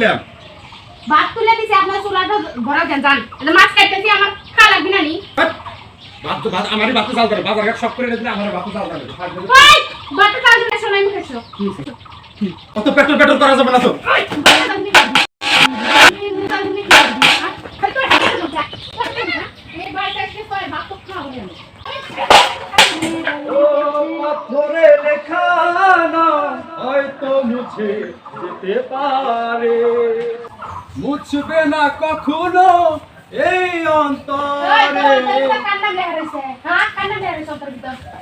দিছিলাম ভাত তুলে দিছি আপনার চুলাটা ভরা দেন জান এটা মাছ কাটতেছি আমার খা লাগবে না নি ভাত আমারই ভাত চাল করে বাজার ঘাট সব করে দিলে আমার ভাত চাল করে ওই ভাত চাল দিলে শোনাই মুখেছো কত পেট্রোল পেট্রোল করা যাবে না তো ওই পাথরে লেখা না হয়তো মুছে যেতে পারে মুছবে না কখনো এই অন্তরে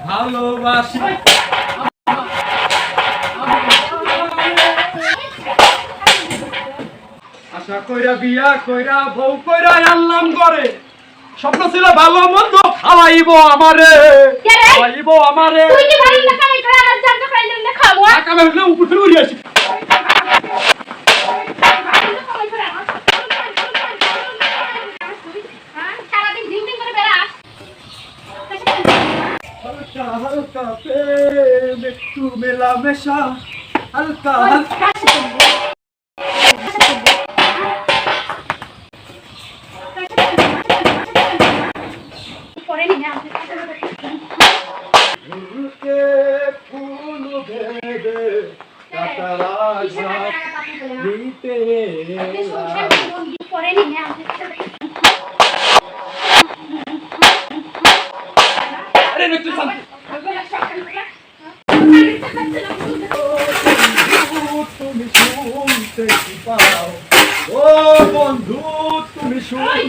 ভালোবাসি আশা কইরা বিয়া কইরা বউ কইরা আনলাম ঘরে স্বপ্ন ছিল ভালো মন্দ খাওয়াইবো আমারে খাওয়াইবো আমারে তুই কি ভালো না কামাই করে আর জানতে পাইলেন না খাবো কামে হলে উপরে উড়ি আসি সারাদিন দিন দিন করে বেড়াস হালকা হালকা প্রেম একটু মেলামেশা হালকা হালকা পরে নিয়ে ফুলকে ফুল ভেবে কাটারা দিতে পরে নিয়ে আরে একটু শান্তি তুমি শুনতে কি পাও ও বন্ধু তুমি শুন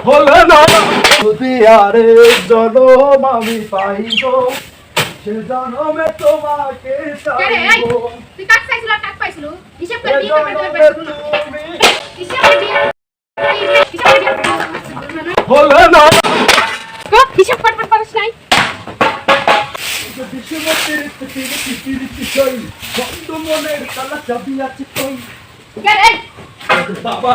বলে না যদি আরে জনম আমি পাইব সে জনমে তোমাকে চাইব তুই কাট চাইছিল কাট পাইছিল হিসাব করে দিয়ে বলে না হিসাব করতে পারিস নাই বিশ্বমতের বিষয় বন্ধ মনের তালা চাবি আছে কই বাবা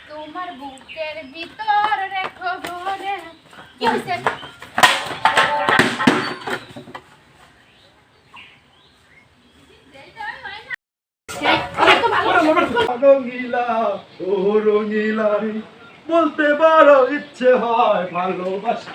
তোমার বুকের ভিতর রেখো ভরে কি হইছে রঙিলা ও রঙিলা বলতে পারো ইচ্ছে হয় ভালোবাসা